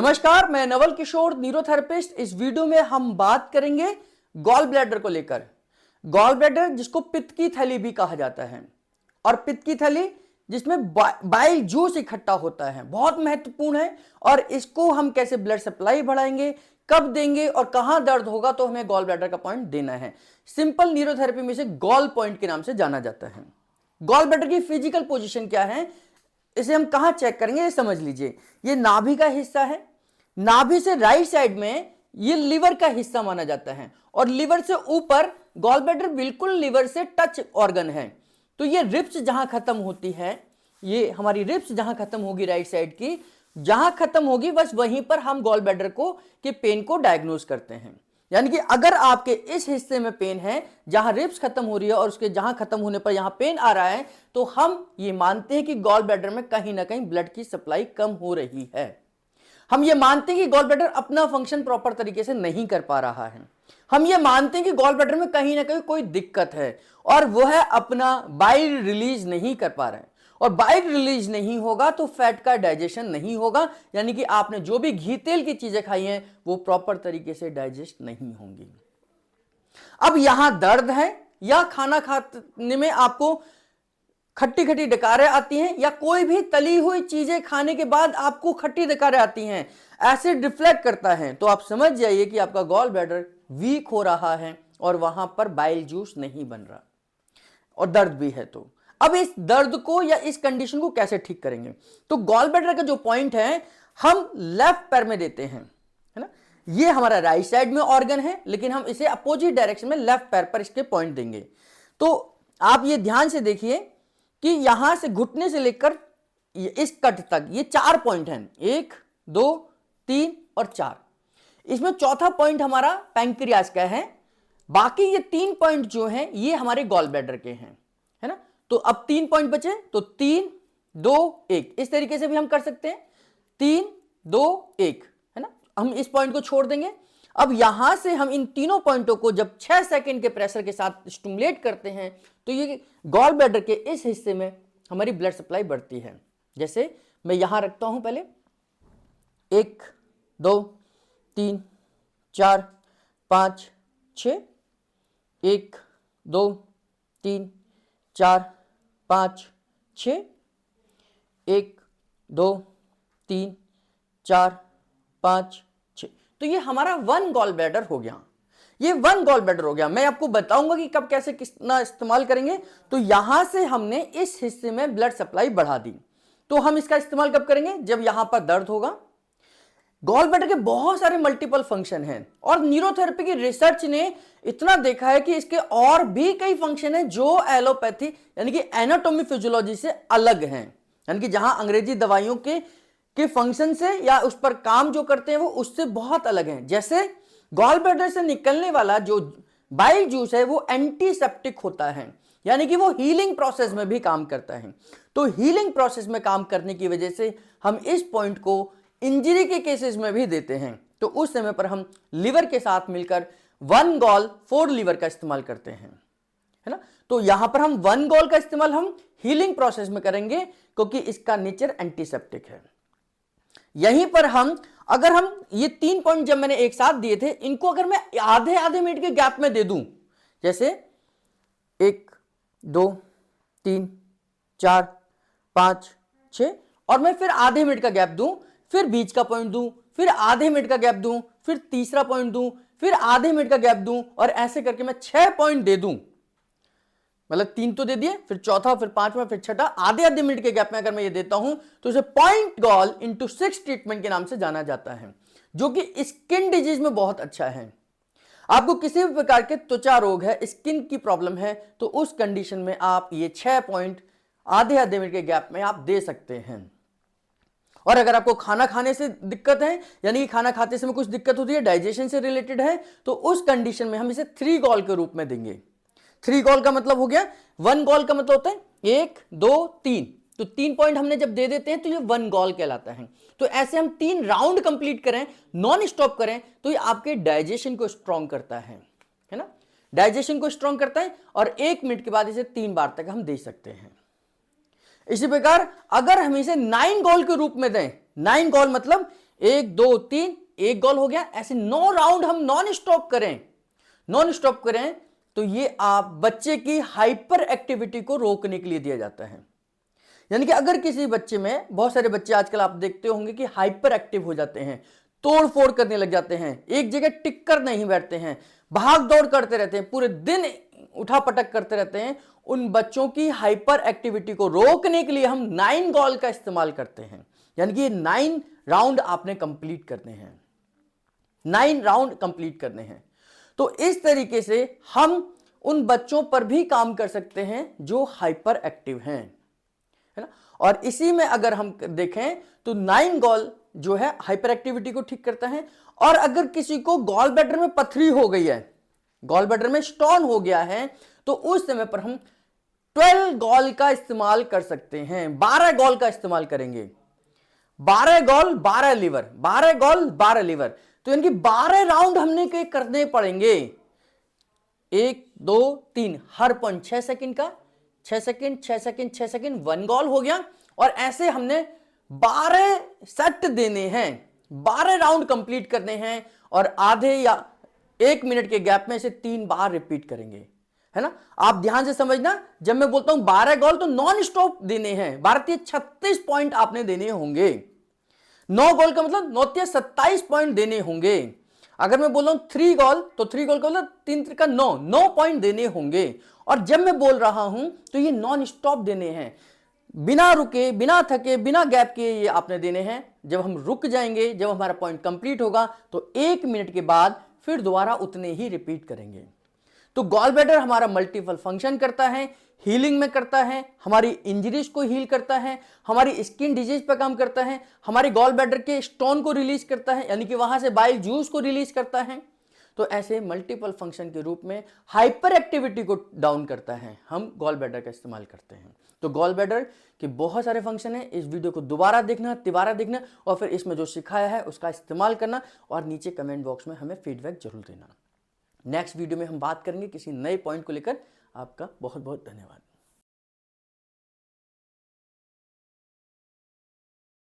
नमस्कार, मैं नवल किशोर, न्यूरोथेरेपिस्ट। इस वीडियो में हम बात करेंगे गॉल ब्लैडर को लेकर। गॉल ब्लैडर जिसको पित्त की थैली भी कहा जाता है, और पित्त की थैली जिसमें बाइल जूस इकट्ठा होता है, बहुत महत्वपूर्ण है। और इसको हम कैसे ब्लड सप्लाई बढ़ाएंगे, कब देंगे और कहां दर्द होगा, तो हमें गॉल ब्लैडर का पॉइंट देना है। सिंपल न्यूरोथेरेपी में से गॉल पॉइंट के नाम से जाना जाता है। गॉल ब्लैडर की फिजिकल पोजीशन क्या है, इसे हम कहां चेक करेंगे, ये समझ लीजिए। ये नाभि का हिस्सा है। नाभि से राइट साइड में ये लिवर का हिस्सा माना जाता है, और लिवर से ऊपर गॉल ब्लैडर बिल्कुल लिवर से टच ऑर्गन है। तो ये रिब्स जहां खत्म होती है, ये हमारी रिब्स जहां खत्म होगी राइट साइड की, जहां खत्म होगी बस वहीं पर हम गॉल ब्लैडर को के पेन को डायग्नोज करते हैं। यानी कि अगर आपके इस हिस्से में पेन है, जहां रिब्स खत्म हो रही है और उसके जहां खत्म होने पर यहां पेन आ रहा है, तो हम ये मानते हैं कि गॉल ब्लैडर में कहीं ना कहीं ब्लड की सप्लाई कम हो रही है। हम ये मानते हैं कि गॉल ब्लैडर अपना फंक्शन प्रॉपर तरीके से नहीं कर पा रहा है। हम ये मानते हैं कि गॉल ब्लैडर में कहीं ना कहीं कोई दिक्कत है, और वो है अपना बाइल रिलीज नहीं कर पा रहे हैं। और बाइल रिलीज नहीं होगा तो फैट का डाइजेशन नहीं होगा, यानी कि आपने जो भी घी तेल की चीजें खाई हैं वो प्रॉपर तरीके से डाइजेस्ट नहीं होंगी। अब यहां दर्द है, या खाना खाने में आपको खट्टी खट्टी डकारें आती हैं, या कोई भी तली हुई चीजें खाने के बाद आपको खट्टी डकारें आती हैं, एसिड रिफ्लेक्ट करता है, तो आप समझ जाइए कि आपका गॉल ब्लैडर वीक हो रहा है और वहां पर बाइल जूस नहीं बन रहा, और दर्द भी है। तो अब इस दर्द को या इस कंडीशन को कैसे ठीक करेंगे, तो गॉल ब्लैडर का जो पॉइंट है हम लेफ्ट पैर में देते हैं, है ना। ये हमारा राइट साइड में ऑर्गन है, लेकिन हम इसे अपोजिट डायरेक्शन में लेफ्ट पैर पर इसके पॉइंट देंगे। तो आप ये ध्यान से देखिए कि यहां से घुटने से लेकर इस कट तक ये 4 पॉइंट हैं, 1, 2, 3 और 4। इसमें चौथा पॉइंट हमारा पैंक्रियास का है। बाकी ये 3 पॉइंट जो हैं ये हमारे गॉल ब्लैडर के हैं, है ना। तो अब 3 पॉइंट बचे, तो 3, 2, 1 इस तरीके से भी हम कर सकते हैं। 3, 2, 1, है ना। हम इस पॉइंट को छोड़ देंगे। अब यहां से हम इन तीनों पॉइंटों को जब 6 सेकंड के प्रेशर के साथ स्टिमुलेट करते हैं, तो ये गॉल ब्लैडर के इस हिस्से में हमारी ब्लड सप्लाई बढ़ती है। जैसे मैं यहां रखता हूं, पहले 1, 2, 3, 4, 5, 6, 1, 2, 3, 4, 5, 6, 1, 2, 3, 4, 5, 6। तो ये हमारा 1 गॉल ब्लैडर हो गया। ये 1 गॉल ब्लैडर हो गया। मैं आपको बताऊंगा कि कब कैसे कितना इस्तेमाल करेंगे। तो यहां से हमने इस हिस्से में ब्लड सप्लाई बढ़ा दी, तो हम इसका इस्तेमाल कब करेंगे, जब यहां पर दर्द होगा। गॉल ब्लैडर के बहुत सारे मल्टीपल फंक्शन हैं, और न्यूरोथेरेपी की रिसर्च ने इतना देखा है कि इसके और भी कई फंक्शन हैं जो एलोपैथी यानी कि एनाटॉमी फिजियोलॉजी से अलग हैं। यानी कि जहां अंग्रेजी दवाइयों के फंक्शन से या उस पर काम जो करते हैं वो उससे बहुत अलग हैं। जैसे गॉल ब्लैडर से निकलने वाला जो बाइल जूस है वो एंटीसेप्टिक होता है, यानी कि वो हीलिंग प्रोसेस में भी काम करता है। तो हीलिंग प्रोसेस में काम करने की वजह से हम इस पॉइंट को इंजरी के केसेस में भी देते हैं। तो उस समय पर हम लिवर के साथ मिलकर 1 गॉल 4 लीवर का इस्तेमाल करते हैं, है ना। तो यहां पर हम 1 गॉल का इस्तेमाल हम हीलिंग प्रोसेस में करेंगे, क्योंकि इसका नेचर एंटीसेप्टिक है। यहीं पर अगर हम ये 3 पॉइंट जब मैंने एक साथ दिए थे, इनको अगर मैं आधे आधे मिनट के गैप में दे दूं, जैसे 1, 2, 3, 4, 5, 6, और मैं फिर आधे मिनट का गैप दूं, फिर बीच का पॉइंट दूं, फिर आधे मिनट का गैप दूं, फिर तीसरा पॉइंट दूं, फिर आधे मिनट का गैप दूं, और ऐसे करके मैं 6 पॉइंट दे दूं, मतलब 3 तो दे दिए, फिर चौथा, फिर 5वां, फिर छठा, आधे आधे मिनट के गैप में अगर मैं ये देता हूं, तो इसे पॉइंट गॉल इंटू 6 ट्रीटमेंट के नाम से जाना जाता है, जो कि स्किन डिजीज में बहुत अच्छा है। आपको किसी भी प्रकार के त्वचा रोग है, स्किन की प्रॉब्लम है, तो उस कंडीशन में आप ये 6 पॉइंट आधे आधे मिनट के गैप में आप दे सकते हैं। और अगर आपको खाना खाने से दिक्कत है, यानी कि खाना खाते समय कुछ दिक्कत होती है, डाइजेशन से रिलेटेड है, तो उस कंडीशन में हम इसे 3 गॉल के रूप में देंगे। 3 गॉल का मतलब हो गया, 1 गॉल का मतलब होता है 1, 2, 3, तो 3 पॉइंट हमने जब दे देते हैं तो ये 1 गॉल कहलाता है। तो ऐसे हम 3 राउंड कंप्लीट करें, नॉन स्टॉप करें, तो ये आपके डाइजेशन को स्ट्रॉन्ग करता है ना, डाइजेशन को स्ट्रॉन्ग करता है, और 1 मिनट के बाद इसे 3 बार तक हम दे सकते हैं। इसी प्रकार अगर हम इसे 9 गॉल के रूप में दें, 9 गॉल मतलब 1 2 3, एक गोल हो गया। ऐसे 9 राउंड हम नॉन स्टॉप करें तो ये आप बच्चे की हाइपर एक्टिविटी को रोकने के लिए दिया जाता है। यानी कि अगर किसी बच्चे में, बहुत सारे बच्चे आजकल आप देखते होंगे कि हाइपर एक्टिव हो जाते हैं, तोड़ फोड़ करने लग जाते हैं, एक जगह टिक कर नहीं बैठते हैं, भाग दौड़ करते रहते हैं, पूरे दिन उठा पटक करते रहते हैं, उन बच्चों की हाइपर एक्टिविटी को रोकने के लिए हम 9 गॉल का इस्तेमाल करते हैं। यानी कि 9 राउंड आपने कंप्लीट करने हैं, 9 राउंड कंप्लीट करने हैं। तो इस तरीके से हम उन बच्चों पर भी काम कर सकते हैं जो हाइपर एक्टिव हैं, है ना। और इसी में अगर हम देखें तो 9 गॉल जो है हाइपर एक्टिविटी को ठीक करता है। और अगर किसी को गॉल ब्लैडर में पथरी हो गई है, गॉल ब्लैडर में स्टोन हो गया है, तो उस समय पर हम 12 गॉल का इस्तेमाल कर सकते हैं, 12 गॉल का इस्तेमाल करेंगे। 12 गॉल 12 लीवर, 12 गॉल 12 लीवर, तो यानी कि 12 राउंड हमने के करने पड़ेंगे। 1 2 3, हर पॉइंट 6 सेकंड का, 6 सेकंड 6 सेकंड 6 सेकंड, 1 गॉल हो गया। और ऐसे हमने 12 सेट देने हैं, 12 राउंड कंप्लीट करने हैं, और आधे या 1 मिनट के गैप में इसे 3 बार रिपीट करेंगे, है ना। आप ध्यान से समझना, जब मैं बोलता हूं 12 गॉल तो नॉन स्टॉप देने हैं, 12 36 पॉइंट आपने देने होंगे। 9 गोल का मतलब 9 27 पॉइंट देने होंगे। अगर मैं बोल रहा हूं 3 गोल, तो 3 गोल का मतलब 3 का 9 पॉइंट देने होंगे। और जब मैं बोल रहा हूं तो ये नॉन स्टॉप देने हैं, बिना रुके, बिना थके, बिना गैप के ये आपने देने हैं। जब हम रुक जाएंगे, जब हमारा पॉइंट कंप्लीट होगा, तो 1 मिनट के बाद फिर दोबारा उतने ही रिपीट करेंगे। तो गॉल ब्लैडर हमारा मल्टीपल फंक्शन करता है, हीलिंग में करता है, हमारी इंजरीज को हील करता है, हमारी स्किन डिजीज पर काम करता है, हमारी गॉल ब्लैडर के स्टोन को रिलीज करता है, यानी कि वहां से बाइल जूस को रिलीज करता है। तो ऐसे मल्टीपल फंक्शन के रूप में हाइपर एक्टिविटी को डाउन करता है, हम गॉल ब्लैडर का इस्तेमाल करते हैं। तो गॉल ब्लैडर के बहुत सारे फंक्शन है। इस वीडियो को दोबारा देखना, तिबारा देखना, और फिर इसमें जो सिखाया है उसका इस्तेमाल करना, और नीचे कमेंट बॉक्स में हमें फीडबैक जरूर देना। नेक्स्ट वीडियो में हम बात करेंगे किसी नए पॉइंट को लेकर। आपका बहुत बहुत धन्यवाद।